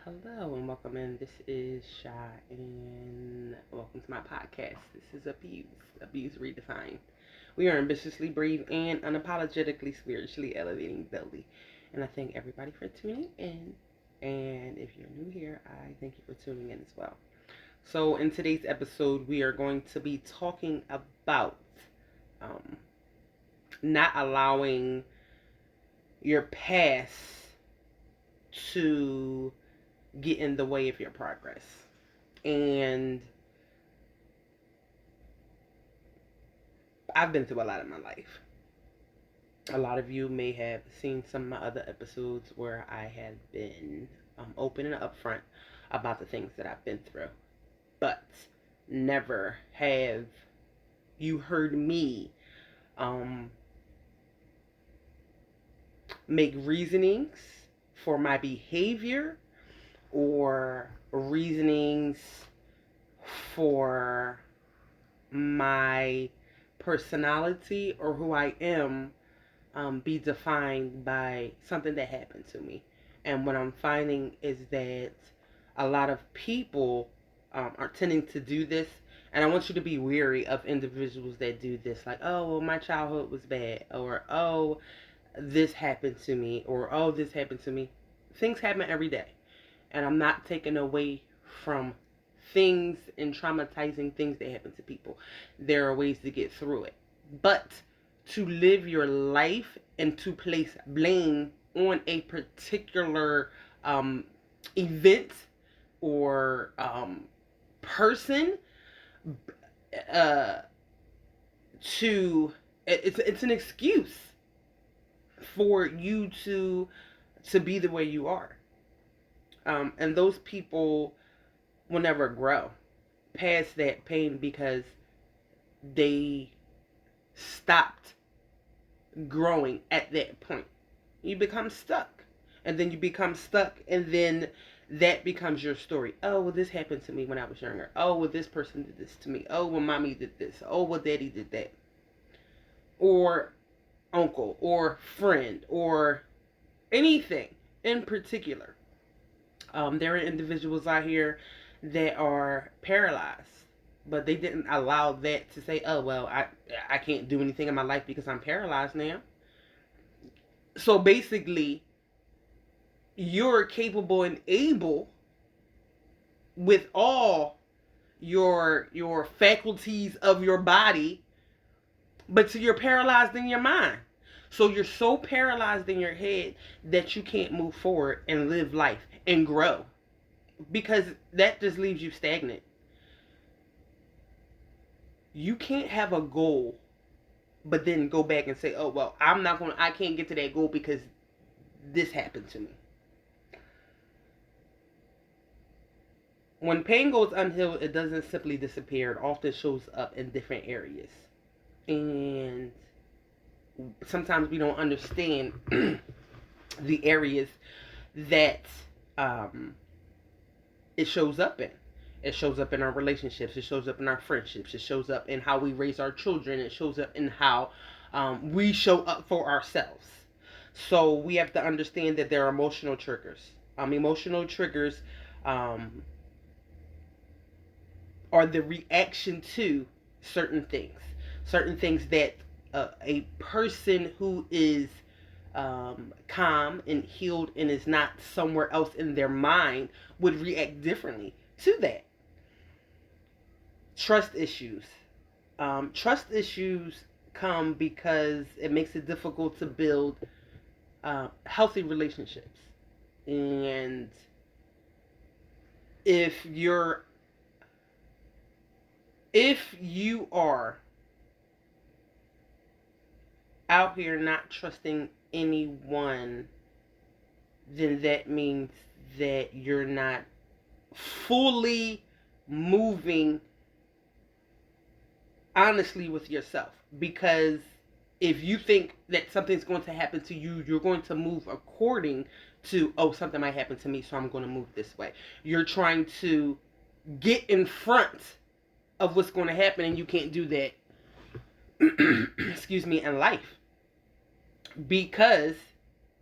Hello and welcome in. This is Shy and welcome to my podcast. This is Abuse Redefined. We are ambitiously brave and unapologetically spiritually elevating Belly. And I thank everybody for tuning in. And if you're new here, I thank you for tuning in as well. So in today's episode, we are going to be talking about um, not allowing your past to get in the way of your progress. And I've been through a lot in my life. A lot of you may have seen some of my other episodes where I have been open and upfront about the things that I've been through. But never have you heard me um, make reasonings for my behavior or reasonings for my personality or who I am be defined by something that happened to me. And what I'm finding is that a lot of people are tending to do this. And I want you to be wary of individuals that do this. Like, oh, well, my childhood was bad. Or, oh, this happened to me. Or, oh, this happened to me. Things happen every day. And I'm not taking away from things and traumatizing things that happen to people. There are ways to get through it. But to live your life and to place blame on a particular event or person uh, to it's an excuse for you to be the way you are. And those people will never grow past that pain because they stopped growing at that point. You become stuck. And then you become stuck, and then that becomes your story. Oh, well, this happened to me when I was younger. Oh, well, this person did this to me. Oh, well, mommy did this. Oh, well, daddy did that. Or uncle, or friend, or anything in particular. There are individuals out here that are paralyzed, but they didn't allow that to say, "Oh well, I can't do anything in my life because I'm paralyzed now." So basically, you're capable and able with all your faculties of your body, but you're paralyzed in your mind. So you're so paralyzed in your head that you can't move forward and live life and grow because that just leaves you stagnant. You can't have a goal but then go back and say, "Oh well, I can't get to that goal because this happened to me." When pain goes unhealed, it doesn't simply disappear. It often shows up in different areas. And sometimes we don't understand the areas that um, it shows up in. It shows up in our relationships. It shows up in our friendships. It shows up in how we raise our children. It shows up in how we show up for ourselves. So we have to understand that there are emotional triggers. Emotional triggers um, are the reaction to certain things that a person who is calm and healed and is not somewhere else in their mind would react differently to that. Trust issues. Trust issues come because it makes it difficult to build healthy relationships. And if you're if you are out here not trusting anyone, then that means that you're not fully moving honestly with yourself. Because if you think that something's going to happen to you, you're going to move according to, oh, something might happen to me, so I'm going to move this way. You're trying to get in front of what's going to happen, and you can't do that, excuse me, in life because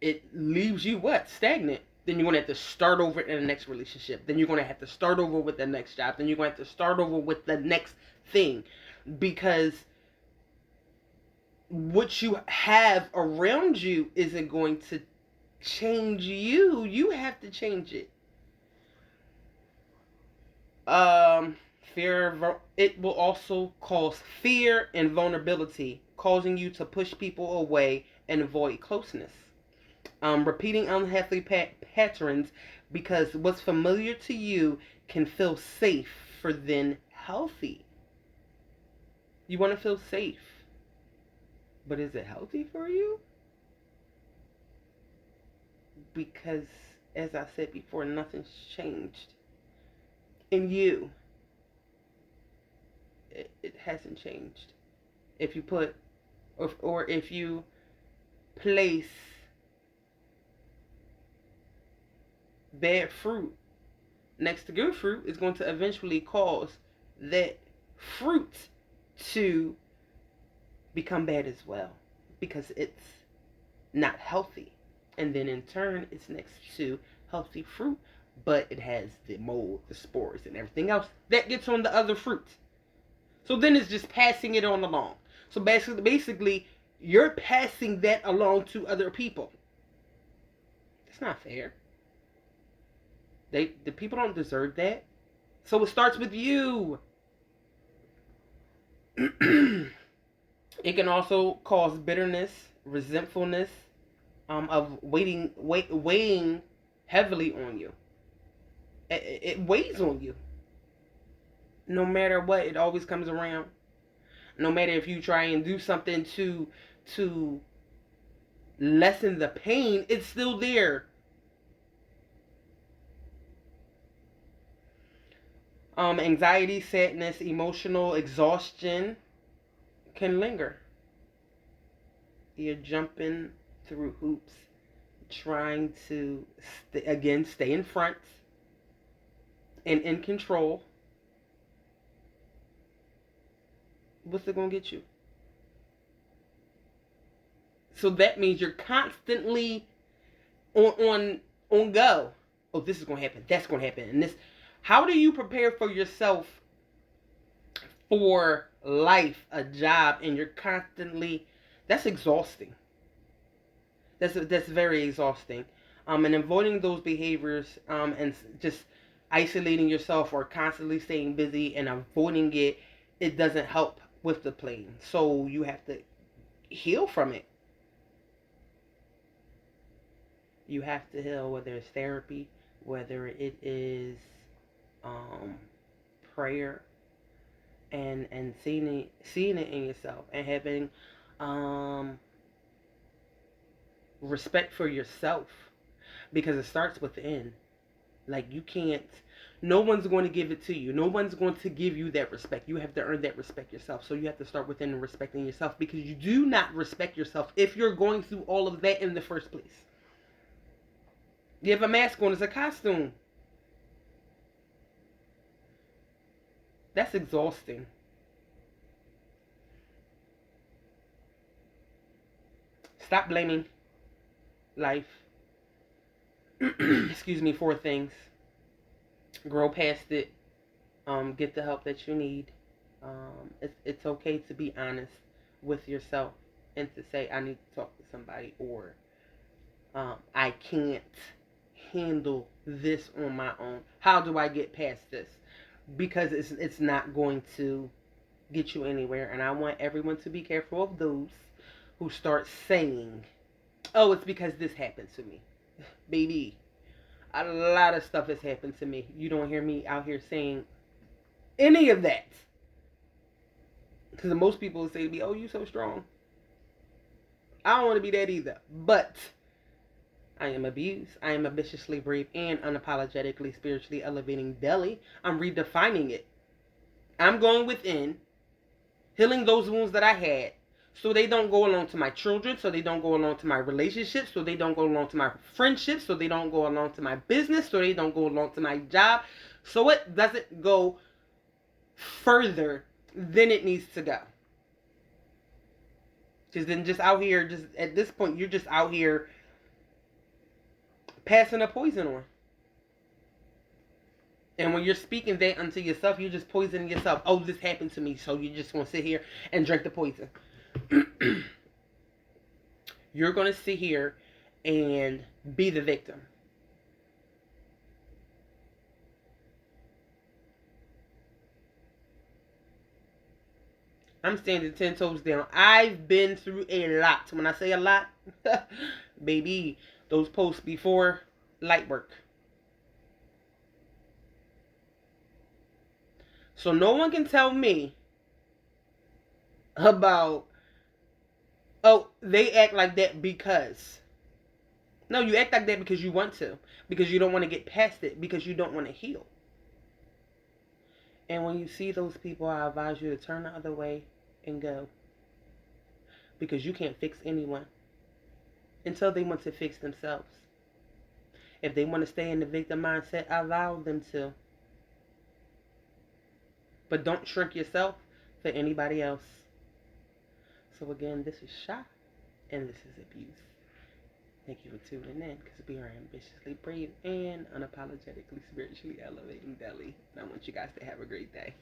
it leaves you what? Stagnant. then you're going to have to start over in the next relationship. Then you're going to have to start over with the next job. Then you're going to have to start over with the next thing. Because what you have around you isn't going to change you. You have to change it. Fear, it will also cause fear and vulnerability, causing you to push people away and avoid closeness. Repeating unhealthy patterns because what's familiar to you can feel safe for then healthy. You want to feel safe, but is it healthy for you? Because, as I said before, nothing's changed in you. It hasn't changed. If you put, or if you place bad fruit next to good fruit, it's going to eventually cause that fruit to become bad as well, because it's not healthy. And then in turn, it's next to healthy fruit, but it has the mold, the spores, and everything else that gets on the other fruit. So then it's just passing it on along. So basically, you're passing that along to other people. It's not fair. The people don't deserve that. So it starts with you. It can also cause bitterness, resentfulness, of weighing heavily on you. It weighs on you. No matter what, it always comes around. No matter if you try and do something to lessen the pain, it's still there. Anxiety, sadness, emotional exhaustion can linger. You're jumping through hoops, trying to stay in front and in control. What's it gonna get you? So that means you're constantly on go. Oh, this is gonna happen. That's gonna happen. And this. How do you prepare for yourself for life, a job, and you're constantly? That's exhausting. That's very exhausting. And avoiding those behaviors, and just isolating yourself or constantly staying busy and avoiding it, it doesn't help with the pain. So you have to heal from it. You have to heal, whether it's therapy, whether it is prayer, and seeing it in yourself, and having respect for yourself, because it starts within. Like, you can't, no one's going to give it to you. No one's going to give you that respect. You have to earn that respect yourself. So you have to start within and respecting yourself, because you do not respect yourself if you're going through all of that in the first place. You have a mask on as a costume. That's exhausting. Stop blaming life, excuse me, for things. Grow past it. Get the help that you need. It's okay to be honest with yourself and to say, I need to talk to somebody, or I can't handle this on my own. How do I get past this? Because it's not going to get you anywhere. And I want everyone to be careful of those who start saying, oh, it's because this happened to me. Baby, a lot of stuff has happened to me. You don't hear me out here saying any of that. Because most people will say to me, oh, you so strong. I don't want to be that either. But I am abused. I am ambitiously brave and unapologetically spiritually elevating belly. I'm redefining it. I'm going within, healing those wounds that I had, so they don't go along to my children, so they don't go along to my relationships, so they don't go along to my friendships, so they don't go along to my business, so they don't go along to my job, so it doesn't go further than it needs to go. Because then just out here, just at this point, you're just out here passing a poison on. And when you're speaking that unto yourself, you're just poisoning yourself. Oh, this happened to me, so you just want to sit here and drink the poison. You're going to sit here and be the victim. I'm standing 10 toes down. I've been through a lot. When I say a lot, baby, those posts before light work. So no one can tell me about, oh, they act like that because. No, you act like that because you want to. Because you don't want to get past it. Because you don't want to heal. And when you see those people, I advise you to turn the other way and go. Because you can't fix anyone until they want to fix themselves. If they want to stay in the victim mindset, allow them to. But don't shrink yourself for anybody else. So again, this is Sha, and this is Abuse. Thank you for tuning in, because we are ambitiously brave and unapologetically spiritually elevating Delhi. And I want you guys to have a great day.